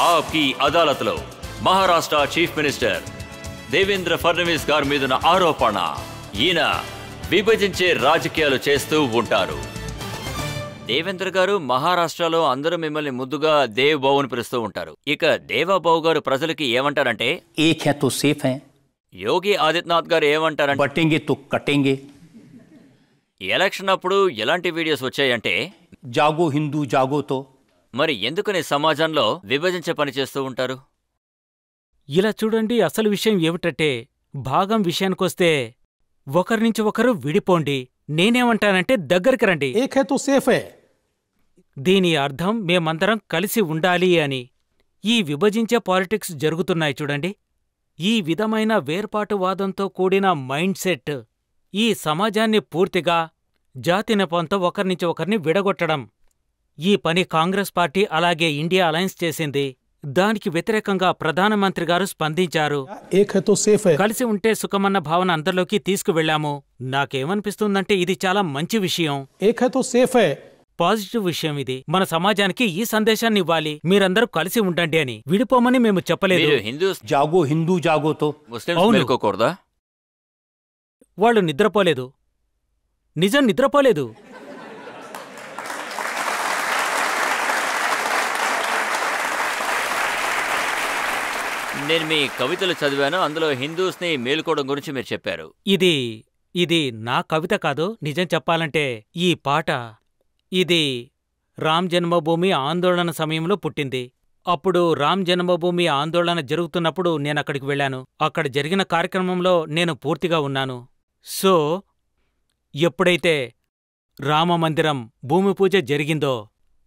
ఆప్కి అదాలత్లో Maharashtra chief minister Devendra Fadnavis గారి మీదున్న ఆరోపణ, ఈయన విభజించే రాజకీయాలు చేస్తూ ఉంటారు. దేవేంద్ర గారు, మహారాష్ట్రలో అందరూ మిమ్మల్ని ముద్దుగా దేవ్ బాబు అని పిలుస్తూ ఉంటారు. ఇక దేవాబాబు గారు ప్రజలకి ఏమంటారంటే, ఏక్ హై తో సేఫ్ హై. యోగి ఆదిత్యనాథ్ గారు ఏమంటారంటే, బట్టేంగే తో కట్టేంగే. ఎలక్షన్ అప్పుడు ఎలాంటి వీడియోస్ వచ్చాయంటే, జాగో హిందూ జాగోతో. మరి ఎందుకని సమాజంలో విభజించే పని చేస్తూ ఉంటారు? ఇలా చూడండి, అసలు విషయం ఏమిటంటే, భాగం విషయానికొస్తే ఒకరి నుంచి ఒకరు విడిపోండి. నేనేమంటానంటే దగ్గరికి రండి. ఏక్ హై తో సేఫ్ హై. దీని అర్థం మేమందరం కలిసి ఉండాలి అని. ఈ విభజించే పాలిటిక్స్ జరుగుతున్నాయి చూడండి. ఈ విధమైన వేర్పాటువాదంతో కూడిన మైండ్ సెట్ ఈ సమాజాన్ని పూర్తిగా జాతి నెపంతో ఒకరినుంచి ఒకరిని విడగొట్టడం. ఈ పని కాంగ్రెస్ పార్టీ అలాగే ఇండియా అలయన్స్ చేసింది. దానికి వ్యతిరేకంగా ప్రధానమంత్రి గారు స్పందించారు. ఏక్ హై తో సేఫ్ హై. కలిసి ఉంటే సుఖమన్న భావన అందరిలోకి తీసుకువెళ్లాము. నాకేమనిపిస్తుందంటే ఇది చాలా మంచి విషయం, ఏక్ హై తో సేఫ్ హై. పాజిటివ్ విషయం ఇది. మన సమాజానికి ఈ సందేశాన్ని ఇవ్వాలి, మీరందరూ కలిసి ఉండండి అని. విడిపోమని మేము చెప్పలేదు. జాగో హిందూ జాగోతో. ముస్లింస్ మేలుకోకూడదా? వాళ్ళు నిద్రపోలేదు, నిజం నిద్రపోలేదు. నేను మీ కవితలు చదివాను, అందులో హిందూస్ని మేలుకోవడం గురించి మీరు చెప్పారు. ఇది నా కవిత కాదు. నిజం చెప్పాలంటే ఈ పాట ఇది రామ్ జన్మభూమి ఆందోళన సమయంలో పుట్టింది. అప్పుడు రామ్ జన్మభూమి ఆందోళన జరుగుతున్నప్పుడు నేనక్కడికి వెళ్ళాను. అక్కడ జరిగిన కార్యక్రమంలో నేను పూర్తిగా ఉన్నాను. సో ఎప్పుడైతే రామమందిరం భూమి పూజ జరిగిందో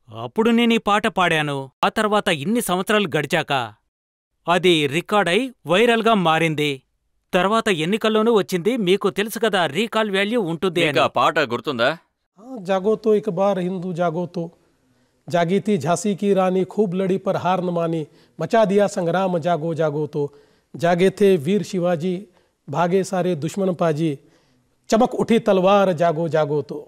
అప్పుడు నేనీ పాట పాడాను. ఆ తర్వాత ఇన్ని సంవత్సరాలు గడిచాక అది రికార్డ్ అయి వైరల్గా మారింది. తర్వాత ఎన్నికల్లోనూ వచ్చింది. మీకు తెలుసు కదా, రీకాల్ వాల్యూ ఉంటుంది. పాట గుర్తుందా? जागो तो एक बार हिंदू जागो तो, जागी थी झांसी की रानी, खूब लड़ी पर हार न मानी, मचा दिया संग्राम जागो जागो तो, जागे थे वीर शिवाजी, भागे सारे दुश्मन पाजी, चमक उठी तलवार जागो जागो तो,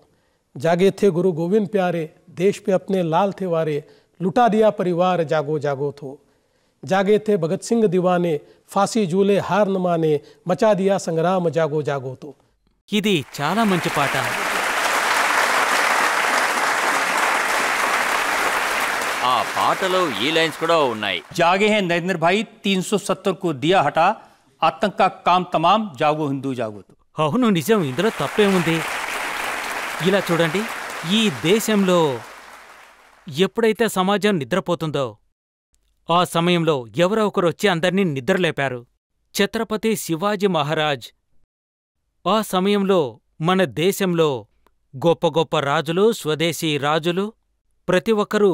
जागे थे गुरु गोविंद प्यारे, देश पे अपने लाल थे वारे, लुटा दिया परिवार जागो जागो तो, जागे थे भगत सिंह दीवाने, फांसी झूले हार न माने, मचा दिया संग्राम जागो जागो तो. ఇది చాలా మంచి పాట. ఆ పాటలో ఈ లైన్స్ కూడా ఉన్నాయి. जागे हैं नरेंद्र भाई 370 को दिया हटा, आतंक का काम तमाम, जागो हिंदू जागो तो. అవును, నిజం. ఇందులో తప్పేముంది? ఇలా చూడండి, ఈ దేశంలో ఎప్పుడైతే సమాజం నిద్రపోతుందో ఆ సమయంలో ఎవరో ఒకరు వచ్చి అందర్నీ నిద్రలేపారు. ఛత్రపతి శివాజీ మహారాజ్ ఆ సమయంలో మన దేశంలో గొప్ప గొప్ప రాజులు, స్వదేశీ రాజులు ప్రతి ఒక్కరూ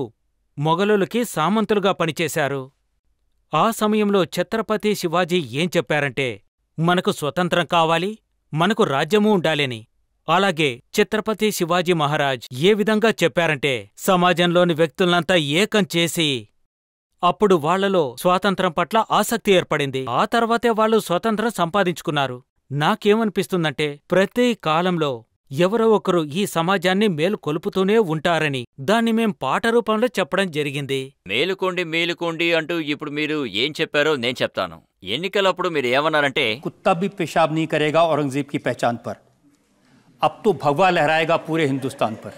మొఘలులకి సామంతులుగా పనిచేశారు. ఆ సమయంలో ఛత్రపతి శివాజీ ఏం చెప్పారంటే, మనకు స్వతంత్రం కావాలి, మనకు రాజ్యమూ ఉండాలని. అలాగే ఛత్రపతి శివాజీ మహారాజ్ ఏ విధంగా చెప్పారంటే, సమాజంలోని వ్యక్తులంతా ఏకం చేసి అప్పుడు వాళ్లలో స్వాతంత్రం పట్ల ఆసక్తి ఏర్పడింది. ఆ తర్వాతే వాళ్ళు స్వతంత్రం సంపాదించుకున్నారు. నాకేమనిపిస్తుందంటే, ప్రతి కాలంలో ఎవరో ఒకరు ఈ సమాజాన్ని మేలు కొలుపుతూనే ఉంటారని దాన్ని మేం పాట రూపంలో చెప్పడం జరిగింది. మేలుకోండి మేలుకోండి అంటూ ఇప్పుడు మీరు ఏం చెప్పారో నేను చెప్తాను. ఎన్నికలప్పుడు మీరు ఏమన్నారంటే, कुत्ता भी पेशाब नहीं करेगा औरंगजेब की पहचान पर, अब तो भगवा लहराएगा पूरे हिंदुस्तान पर.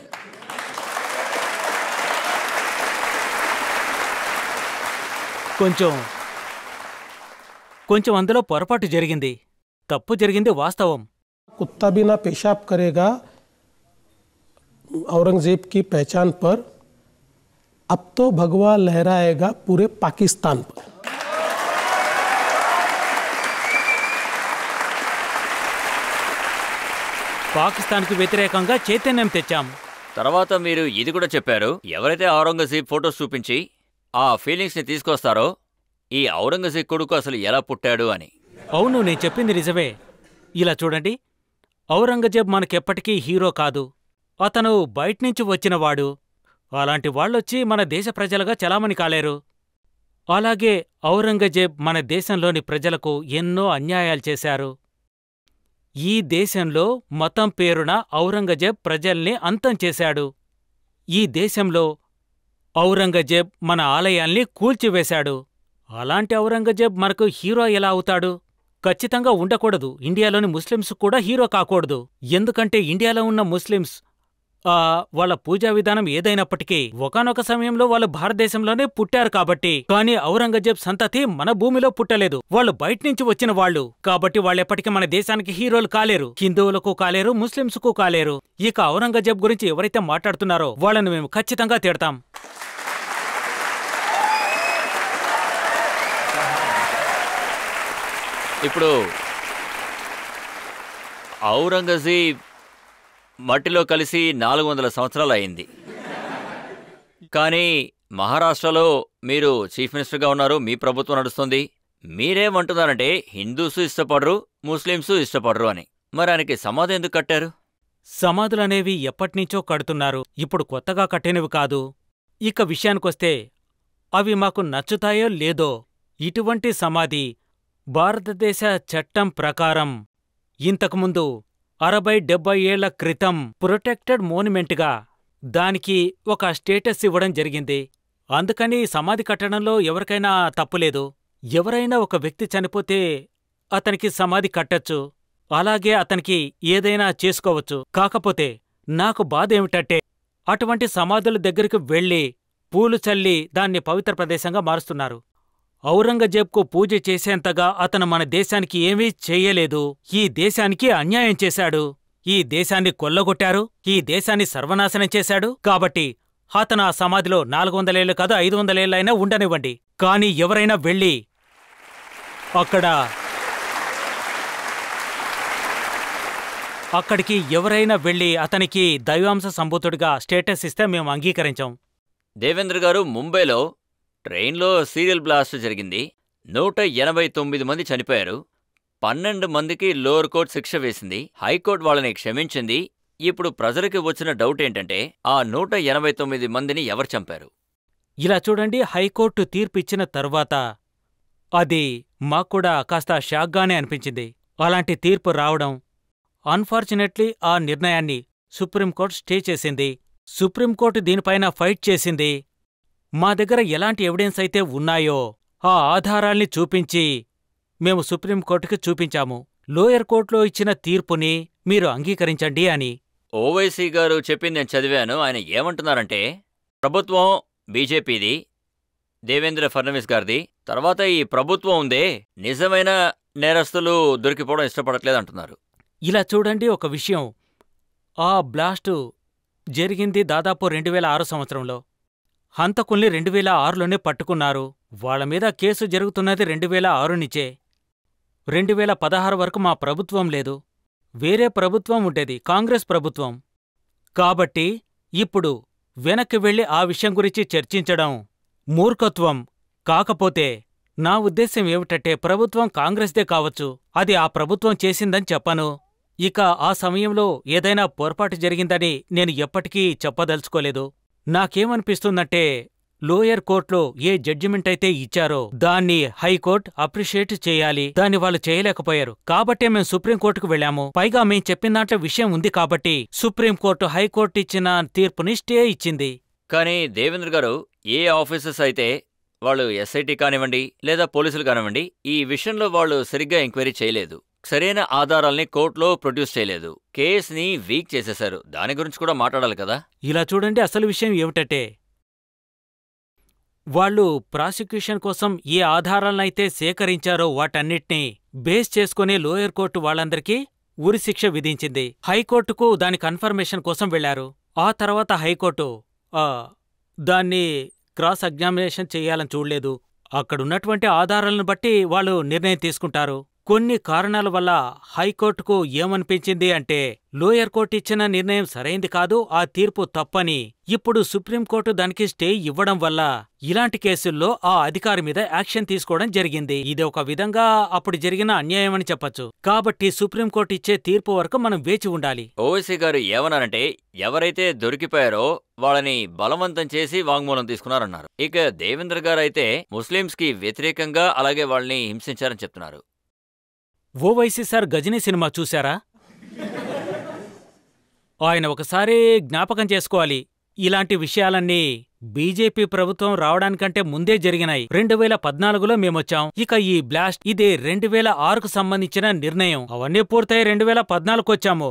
కొంచెం అందులో పొరపాటు జరిగింది. తప్పు జరిగింది వాస్తవం. कुत्ता भी ना पेशाब करेगा औरंगजेब की पहचान पर, अब तो भगवा लहराएगा पूरे पाकिस्तान पर. పాకిస్తాన్కి వ్యతిరేకంగా చైతన్యం తెచ్చాం. తర్వాత మీరు ఇది కూడా చెప్పారు, ఎవరైతే ఔరంగజేబ్ ఫోటోస్ చూపించి ఆ ఫీలింగ్స్ని తీసుకొస్తారో ఈ ఔరంగజేబ్ కొడుకు అసలు ఎలా పుట్టాడు అని. అవును, నేను చెప్పింది నిజమే. ఇలా చూడండి, ఔరంగజేబ్ మనకెప్పటికీ హీరో కాదు. అతను బయట్నుంచి వచ్చినవాడు. అలాంటి వాళ్ళొచ్చి మన దేశ ప్రజలుగా చలామణి కాలేరు. అలాగే ఔరంగజేబ్ మన దేశంలోని ప్రజలకు ఎన్నో అన్యాయాలు చేశారు. ఈ దేశంలో మతం పేరున ఔరంగజేబ్ ప్రజల్ని అంతం చేశాడు. ఈ దేశంలో ఔరంగజేబ్ మన ఆలయాల్ని కూల్చివేశాడు. అలాంటి ఔరంగజేబ్ మనకు హీరో ఎలా అవుతాడు? ఖచ్చితంగా ఉండకూడదు. ఇండియాలోని ముస్లింస్ కూడా హీరో కాకూడదు. ఎందుకంటే ఇండియాలో ఉన్న ముస్లింస్ వాళ్ళ పూజా విధానం ఏదైనప్పటికీ ఒకానొక సమయంలో వాళ్ళు భారతదేశంలోనే పుట్టారు కాబట్టి. కానీ ఔరంగజేబ్ సంతతి మన భూమిలో పుట్టలేదు. వాళ్ళు బయటనుంచి వచ్చిన వాళ్ళు కాబట్టి వాళ్ళెప్పటికీ మన దేశానికి హీరోలు కాలేరు. హిందువులకు కాలేరు, ముస్లింస్కు కాలేరు. ఇక ఔరంగజేబ్ గురించి ఎవరైతే మాట్లాడుతున్నారో వాళ్ళను మేము ఖచ్చితంగా తిడతాం. ఇప్పుడు ఔరంగజేబ్ మట్టిలో కలిసి 400 సంవత్సరాలు అయింది. కానీ మహారాష్ట్రలో మీరు చీఫ్ మినిస్టర్గా ఉన్నారు, మీ ప్రభుత్వం నడుస్తుంది. మీరేమంటున్నారంటే హిందూస్ ఇష్టపడరు, ముస్లింస్ ఇష్టపడరు అని. మరి ఆయనకి సమాధి ఎందుకు కట్టారు? సమాధులనేవి ఎప్పటినుంచో కడుతున్నారు, ఇప్పుడు కొత్తగా కట్టినవి కాదు. ఇక విషయానికొస్తే అవి మాకు నచ్చుతాయో లేదో, ఇటువంటి సమాధి భారతదేశ చట్టం ప్రకారం ఇంతకుముందు 60-70 ఏళ్ల క్రితం ప్రొటెక్టెడ్ మోన్యుమెంట్గా దానికి ఒక స్టేటస్ ఇవ్వడం జరిగింది. అందుకని సమాధి కట్టడంలో ఎవరికైనా తప్పులేదు. ఎవరైనా ఒక వ్యక్తి చనిపోతే అతనికి సమాధి కట్టొచ్చు, అలాగే అతనికి ఏదైనా చేసుకోవచ్చు. కాకపోతే నాకు బాధ ఏమిటంటే అటువంటి సమాధుల దగ్గరికి వెళ్లి పూలు చల్లి దాన్ని పవిత్ర ప్రదేశంగా మారుస్తున్నారు. ఔరంగజేబ్కు పూజ చేసేంతగా అతను మన దేశానికి ఏమీ చెయ్యలేదు. ఈ దేశానికి అన్యాయం చేశాడు, ఈ దేశాన్ని కొల్లగొట్టారు, ఈ దేశాన్ని సర్వనాశనం చేశాడు. కాబట్టి అతను ఆ సమాధిలో 400 ఏళ్లు కాదు 500 ఏళ్లైనా ఉండనివ్వండి. కాని ఎవరైనా వెళ్ళి అక్కడికి ఎవరైనా వెళ్ళి అతనికి దైవాంశ సంభూతుడిగా స్టేటస్ ఇస్తే మేము అంగీకరించాం. దేవేంద్ర గారు, ముంబైలో ట్రైన్లో సీరియల్ బ్లాస్ట్ జరిగింది. 189 మంది చనిపోయారు. 12 మందికి లోవర్ కోర్టు శిక్ష వేసింది. హైకోర్టు వాళ్ళని క్షమించింది. ఇప్పుడు ప్రజలకి వచ్చిన డౌట్ ఏంటంటే ఆ 189 మందిని ఎవరు చంపారు? ఇలా చూడండి, హైకోర్టు తీర్పు ఇచ్చిన తరువాత అది మాక్కూడా కాస్త షాక్గానే అనిపించింది. అలాంటి తీర్పు రావడం, అన్ఫార్చునేట్లీ ఆ నిర్ణయాన్ని సుప్రీంకోర్టు స్టే చేసింది. సుప్రీంకోర్టు దీనిపైన ఫైట్ చేసింది. మా దగ్గర ఎలాంటి ఎవిడెన్స్ అయితే ఉన్నాయో ఆ ఆధారాల్ని చూపించి మేము సుప్రీంకోర్టుకి చూపించాము. లోయర్ కోర్టులో ఇచ్చిన తీర్పుని మీరు అంగీకరించండి అని. ఓవైసీ గారు చెప్పింది నేను చదివాను. ఆయన ఏమంటున్నారంటే ప్రభుత్వం బీజేపీది, దేవేంద్ర ఫడ్నవీస్ గారిది. తర్వాత ఈ ప్రభుత్వం ఉందే నిజమైన నేరస్తులు దొరికిపోవడం ఇష్టపడట్లేదంటున్నారు. ఇలా చూడండి, ఒక విషయం, ఆ బ్లాస్టు జరిగింది దాదాపు 2006 సంవత్సరంలో. హంతకుల్ని 2006లోనే పట్టుకున్నారు. వాళ్లమీద కేసు జరుగుతున్నది 2006 నుంచే. 2016 వరకు మా ప్రభుత్వం లేదు, వేరే ప్రభుత్వం ఉండేది, కాంగ్రెస్ ప్రభుత్వం. కాబట్టి ఇప్పుడు వెనక్కి వెళ్లి ఆ విషయం గురించి చర్చించడం మూర్ఖత్వం. కాకపోతే నా ఉద్దేశ్యం ఏమిటంటే ప్రభుత్వం కాంగ్రెస్దే కావచ్చు, అది ఆ ప్రభుత్వం చేసిందని చెప్పను. ఇక ఆ సమయంలో ఏదైనా పొరపాటు జరిగిందని నేను ఎప్పటికీ చెప్పదలుచుకోలేదు. నాకేమనిపిస్తుందంటే లోయర్ కోర్టులో ఏ జడ్జిమెంట్ అయితే ఇచ్చారో దాన్ని హైకోర్టు అప్రిషియేట్ చేయాలి. దాన్ని వాళ్ళు చేయలేకపోయారు. కాబట్టే మేం సుప్రీంకోర్టుకు వెళ్లాము. పైగా మేం చెప్పిన దాంట్లో విషయం ఉంది కాబట్టి సుప్రీంకోర్టు హైకోర్టు ఇచ్చిన తీర్పుని స్టే ఇచ్చింది. కానీ దేవేంద్ర గారు, ఏ ఆఫీసర్స్ అయితే వాళ్ళు ఎస్ఐటి కానివ్వండి లేదా పోలీసులు కానివ్వండి, ఈ విషయంలో వాళ్ళు సరిగ్గా ఎంక్వైరీ చేయలేదు, సరైన ఆధారాల్ని కోర్టులో ప్రొడ్యూస్ చేయలేదు, కేసుని వీక్ చేసేశారు. దాని గురించి కూడా మాట్లాడాలి కదా. ఇలా చూడండి, అసలు విషయం ఏమిటంటే వాళ్ళు ప్రాసిక్యూషన్ కోసం ఏ ఆధారాలనైతే సేకరించారో వాటన్నిటినీ బేస్ చేసుకుని లోయర్ కోర్టు వాళ్ళందరికీ ఉరిశిక్ష విధించింది. హైకోర్టుకు దాని కన్ఫర్మేషన్ కోసం వెళ్లారు. ఆ తర్వాత హైకోర్టు దాన్ని క్రాస్ ఎగ్జామినేషన్ చెయ్యాలని చూడలేదు. అక్కడున్నటువంటి ఆధారాలను బట్టి వాళ్ళు నిర్ణయం తీసుకుంటారు. కొన్ని కారణాల వల్ల హైకోర్టుకు ఏమనిపించింది అంటే లోయర్ కోర్టు ఇచ్చిన నిర్ణయం సరైంది కాదు, ఆ తీర్పు తప్పని. ఇప్పుడు సుప్రీంకోర్టు దానికి స్టే ఇవ్వడం వల్ల ఇలాంటి కేసుల్లో ఆ అధికారి మీద యాక్షన్ తీసుకోవడం జరిగింది. ఇది ఒక విధంగా అప్పుడు జరిగిన అన్యాయమని చెప్పొచ్చు. కాబట్టి సుప్రీంకోర్టు ఇచ్చే తీర్పు వరకు మనం వేచి ఉండాలి. ఓవైసీ గారు ఏమన్నారంటే ఎవరైతే దొరికిపోయారో వాళ్ళని బలవంతం చేసి వాంగ్మూలం తీసుకున్నారన్నారు. ఇక దేవేంద్ర గారు అయితే ముస్లింస్ కి వ్యతిరేకంగా అలాగే వాళ్ళని హింసించారని చెప్తున్నారు. ఓవైసీ సార్ గజనీ సినిమా చూశారా? ఆయన ఒకసారి జ్ఞాపకం చేసుకోవాలి. ఇలాంటి విషయాలన్నీ బీజేపీ ప్రభుత్వం రావడానికంటే ముందే జరిగినాయి. 2014లో మేమొచ్చాం. ఇక ఈ బ్లాస్ట్ ఇది 2006కు సంబంధించిన నిర్ణయం. అవన్నీ పూర్తయి 2014కు వచ్చాము.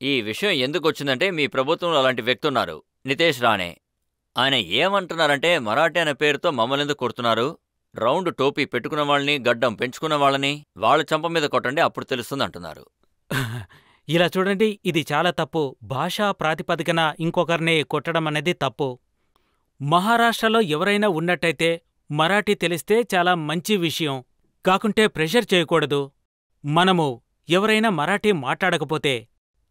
ఈ విషయం ఎందుకు వచ్చిందంటే మీ ప్రభుత్వంలో అలాంటి వ్యక్తి ఉన్నారు, నితేష్ రాణే. ఆయన ఏమంటున్నారంటే మరాఠీ అనే పేరుతో మమ్మల్ని ఎందుకు కొడుతున్నారు, రౌండ్ టోపీ పెట్టుకున్న వాళ్ళని, గడ్డం పెంచుకున్న వాళ్ళని వాళ్ళ చంప మీద కొట్టండి, అప్పుడు తెలుస్తుంది అంటున్నారు. ఇలా చూడండి, ఇది చాలా తప్పు. భాషా ప్రాతిపదికన ఇంకొకరిని కొట్టడం అనేది తప్పు. మహారాష్ట్రలో ఎవరైనా ఉన్నట్టయితే మరాఠీ తెలిస్తే చాలా మంచి విషయం. కాకుంటే ప్రెషర్ చేయకూడదు. మనము ఎవరైనా మరాఠీ మాట్లాడకపోతే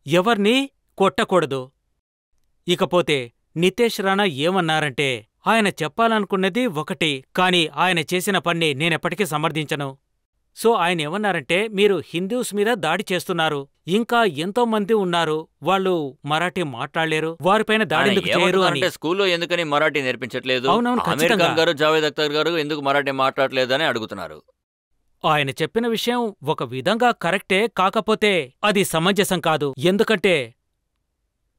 ఎవర్నీ కొట్టకూడదు. ఇకపోతే నితేష్ రాణా ఏమన్నారంటే ఆయన చెప్పాలనుకున్నది ఒకటి, కాని ఆయన చేసిన పన్ని నేనెప్పటికీ సమర్థించను. సో ఆయన ఏమన్నారంటే మీరు హిందూస్ మీద దాడి చేస్తున్నారు, ఇంకా ఎంతో మంది ఉన్నారు వాళ్ళు మరాఠీ మాట్లాడలేరు, వారిపైన దాడి ఎందుకు చేయరు అని. స్కూల్లో ఎందుకని మరాఠీ నేర్పించట్లేదు, అవునవును, ఆమీర్ ఖాన్ గారు, జావేద్ అఖ్తర్ గారు ఎందుకు మరాఠీ మాట్లాడలేదు అని అడుగుతున్నారు. ఆయన చెప్పిన విషయం ఒక విధంగా కరెక్టే, కాకపోతే అది సమంజసం కాదు. ఎందుకంటే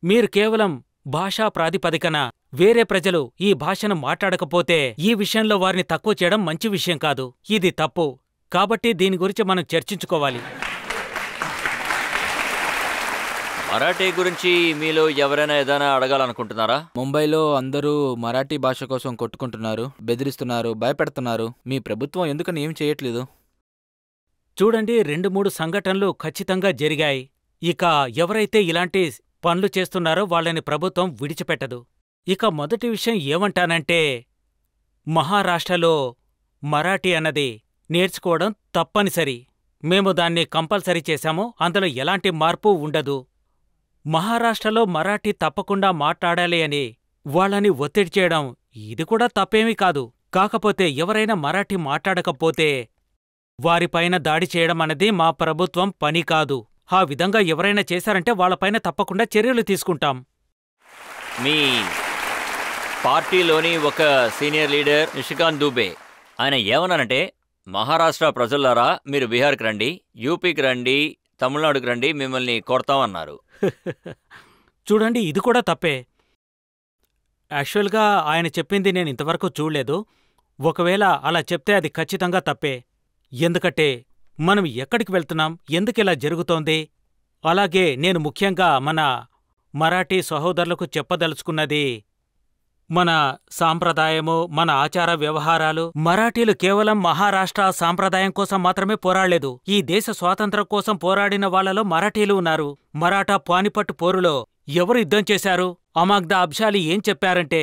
మీరు కేవలం భాషా ప్రాతిపదికన వేరే ప్రజలు ఈ భాషను మాట్లాడకపోతే ఈ విషయంలో వారిని తక్కువ చేయడం మంచి విషయం కాదు. ఇది తప్పు. కాబట్టి దీని గురించి మనం చర్చించుకోవాలి. మరాఠీ గురించి మీలో ఎవరైనా ఏదైనా అడగాలనుకుంటున్నారా? ముంబైలో అందరూ మరాఠీ భాష కోసం కొట్టుకుంటున్నారు, బెదిరిస్తున్నారు, భయపెడుతున్నారు. మీ ప్రభుత్వం ఎందుకని ఏం చేయట్లేదు? చూడండి, 2-3 సంఘటనలు ఖచ్చితంగా జరిగాయి. ఇక ఎవరైతే ఇలాంటి పనులు చేస్తున్నారో వాళ్ళని ప్రభుత్వం విడిచిపెట్టదు. ఇక మొదటి విషయం ఏమంటానంటే మహారాష్ట్రలో మరాఠీ అన్నది నేర్చుకోవడం తప్పనిసరి. మేము దాన్ని కంపల్సరీ చేశాము, అందులో ఎలాంటి మార్పు ఉండదు. మహారాష్ట్రలో మరాఠీ తప్పకుండా మాట్లాడాలి అని వాళ్ళని ఒత్తిడి చేయడం ఇది కూడా తప్పేమీ కాదు. కాకపోతే ఎవరైనా మరాఠీ మాట్లాడకపోతే వారిపైన దాడి చేయడం అన్నది మా ప్రభుత్వం పని కాదు. ఆ విధంగా ఎవరైనా చేశారంటే వాళ్లపైన తప్పకుండా చర్యలు తీసుకుంటాం. మీ పార్టీలోని ఒక సీనియర్ లీడర్ నిషికాంత్ దుబే ఆయన ఏమన్నానంటే మహారాష్ట్ర ప్రజలారా మీరు బీహార్కి రండి, యూపీకి రండి, తమిళనాడుకి రండి, మిమ్మల్ని కొడతామన్నారు. చూడండి, ఇది కూడా తప్పే. యాక్చువల్గా ఆయన చెప్పింది నేను ఇంతవరకు చూడలేదు. ఒకవేళ అలా చెప్తే అది ఖచ్చితంగా తప్పే. ఎందుకంటే మనం ఎక్కడికి వెళ్తున్నాం, ఎందుకిలా జరుగుతోంది? అలాగే నేను ముఖ్యంగా మన మరాఠీ సహోదరులకు చెప్పదలుచుకున్నది మన సాంప్రదాయము, మన ఆచార వ్యవహారాలు. మరాఠీలు కేవలం మహారాష్ట్ర సాంప్రదాయం కోసం మాత్రమే పోరాడలేదు. ఈ దేశ స్వాతంత్ర్యం కోసం పోరాడిన వాళ్లలో మరాఠీలు ఉన్నారు. మరాఠా పానిపట్టు పోరులో ఎవరు యుద్ధం చేశారు? అమాగ్దా అబ్షాలి ఏం చెప్పారంటే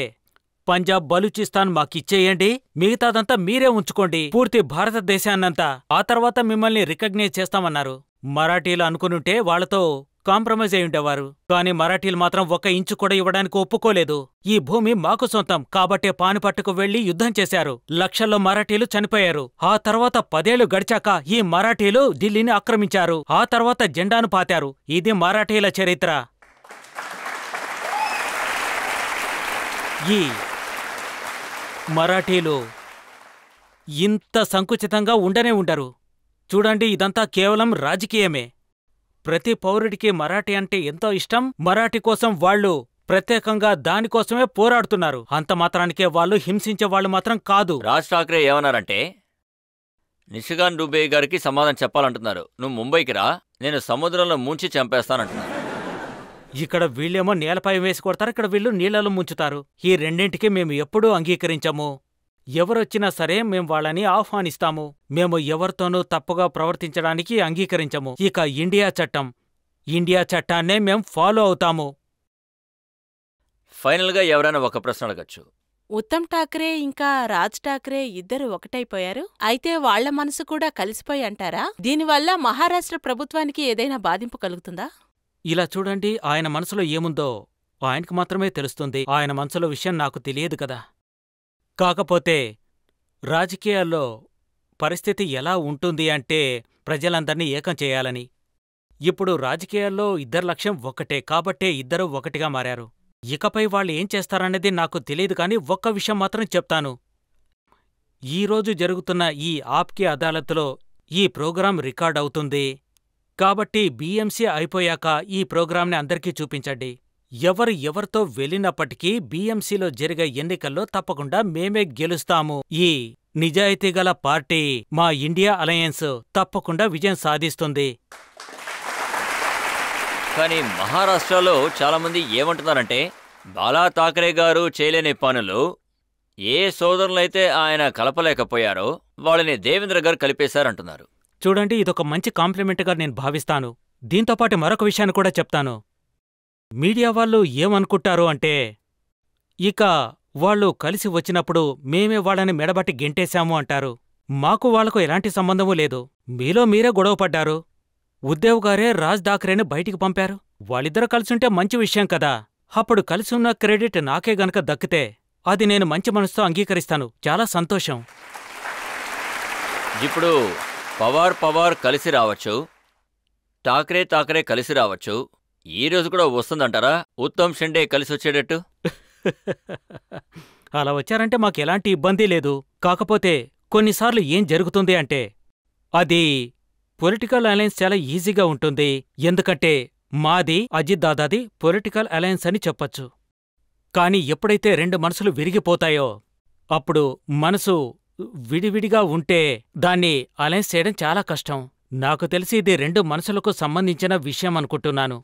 పంజాబ్, బలూచిస్తాన్ మాకిచ్చేయండి, మిగతాదంతా మీరే ఉంచుకోండి, పూర్తి భారతదేశాన్నంతా, ఆ తర్వాత మిమ్మల్ని రికగ్నైజ్ చేస్తామన్నారు. మరాఠీలు అనుకునుంటే వాళ్లతో కాంప్రమైజ్ అయి ఉండేవారు. కాని మరాఠీలు మాత్రం 1 ఇంచు కూడా ఇవ్వడానికి ఒప్పుకోలేదు. ఈ భూమి మాకు సొంతం కాబట్టే పానిపట్టుకు వెళ్లి యుద్ధం చేశారు. లక్షల్లో మరాఠీలు చనిపోయారు. ఆ తర్వాత 10 ఏళ్లు గడిచాక ఈ మరాఠీలు ఢిల్లీని ఆక్రమించారు. ఆ తర్వాత జెండాను పాతారు. ఇది మరాఠీల చరిత్ర. ఈ మరాఠీలు ఇంత సంకుచితంగా ఉండనే ఉండరు. చూడండి, ఇదంతా కేవలం రాజకీయమే. ప్రతి పౌరుడికి మరాఠీ అంటే ఎంతో ఇష్టం. మరాఠీ కోసం వాళ్ళు ప్రత్యేకంగా దానికోసమే పోరాడుతున్నారు. అంత మాత్రానికే వాళ్ళు హింసించే వాళ్ళు మాత్రం కాదు. రాజ్ ఠాక్రే ఏమన్నారంటే నిషికాంత్ దుబే గారికి సమాధానం చెప్పాలంటున్నారు. నువ్వు ముంబైకి రా, నేను సముద్రంలో ముంచి చంపేస్తానంటున్నారు. ఇక్కడ వీళ్ళేమో నేలపై వేసి కొడతారు, ఇక్కడ వీళ్ళు నీళ్లలో ముంచుతారు. ఈ రెండింటికి మేము ఎప్పుడూ అంగీకరించము. ఎవరొచ్చినా సరే మేం వాళ్ళని ఆహ్వానిస్తాము. మేము ఎవరితోనూ తప్పుగా ప్రవర్తించడానికి అంగీకరించము. ఇక ఇండియా చట్టాన్నే మేం ఫాలో అవుతాము. ఫైనల్గా ఎవరైనా ఒక ప్రశ్న అడగచ్చు. ఉత్తమ్ ఠాక్రే ఇంకా రాజ్ ఠాక్రే ఇద్దరు ఒకటైపోయారు. అయితే వాళ్ల మనసు కూడా కలిసిపోయి అంటారా? దీనివల్ల మహారాష్ట్ర ప్రభుత్వానికి ఏదైనా బాధింపు కలుగుతుందా? ఇలా చూడండి, ఆయన మనసులో ఏముందో ఆయనకు మాత్రమే తెలుస్తుంది. ఆయన మనసులో విషయం నాకు తెలియదు కదా. కాకపోతే రాజకీయాల్లో పరిస్థితి ఎలా ఉంటుంది అంటే ప్రజలందర్నీ ఏకం చేయాలని. ఇప్పుడు రాజకీయాల్లో ఇద్దరి లక్ష్యం ఒక్కటే కాబట్టే ఇద్దరూ ఒకటిగా మారారు. ఇకపై వాళ్ళు ఏం చేస్తారనేది నాకు తెలియదు, కానీ ఒక్క విషయం మాత్రం చెప్తాను. ఈరోజు జరుగుతున్న ఈ ఆప్కి అదాలత్లో ఈ ప్రోగ్రాం రికార్డ్ అవుతుంది. కాబట్టి బీఎంసీ అయిపోయాక ఈ ప్రోగ్రాంని అందరికీ చూపించండి. ఎవరితో వెళ్ళినప్పటికీ బీఎంసీలో జరిగే ఎన్నికల్లో తప్పకుండా మేమే గెలుస్తాము. ఈ నిజాయితీగల పార్టీ మా ఇండియా అలయన్స్ తప్పకుండా విజయం సాధిస్తుంది. కానీ మహారాష్ట్రలో చాలామంది ఏమంటున్నారంటే బాలా ఠాకరే గారు చేయలేని పనులు ఏ సోదరులైతే ఆయన కలపలేకపోయారో వాళ్ళని దేవేంద్ర గారు కలిపేశారంటున్నారు. చూడండి, ఇదొక మంచి కాంప్లిమెంట్గా నేను భావిస్తాను. దీంతోపాటు మరొక విషయాన్ని కూడా చెప్తాను. మీడియా వాళ్ళు ఏమనుకుంటారు అంటే, ఇక వాళ్ళు కలిసి వచ్చినప్పుడు మేమే వాళ్ళని మెడబట్టి గెంటేశాము అంటారు. మాకు వాళ్లకు ఎలాంటి సంబంధమూ లేదు. మీలో మీరే గొడవపడ్డారు. ఉద్ధవ్ గారే రాజ్ ఠాకరేని బయటికి పంపారు. వాళ్ళిద్దరూ కలిసుంటే మంచి విషయం కదా. అప్పుడు కలిసి ఉన్న క్రెడిట్ నాకే గనక దక్కితే అది నేను మంచి మనసుతో అంగీకరిస్తాను. చాలా సంతోషం. ఇప్పుడు పవార్ కలిసి రావచ్చు, ఠాకరే కలిసి రావచ్చు. ఈ రోజు కూడా వస్తుందంటారా ఉత్తమ్ షిండే కలిసి వచ్చేటట్టు? అలా వచ్చారంటే మాకెలాంటి ఇబ్బంది లేదు. కాకపోతే కొన్నిసార్లు ఏం జరుగుతుంది అంటే, అది పొలిటికల్ అలయన్స్ చాలా ఈజీగా ఉంటుంది. ఎందుకంటే మాది అజిత్ దాదాది పొలిటికల్ అలయన్స్ అని చెప్పొచ్చు. కాని ఎప్పుడైతే రెండు మనసులు విరిగిపోతాయో అప్పుడు మనసు విడివిడిగా ఉంటే దాన్ని అలయన్స్ చేయడం చాలా కష్టం. నాకు తెలిసి ఇది రెండు మనసులకు సంబంధించిన విషయం అనుకుంటున్నాను.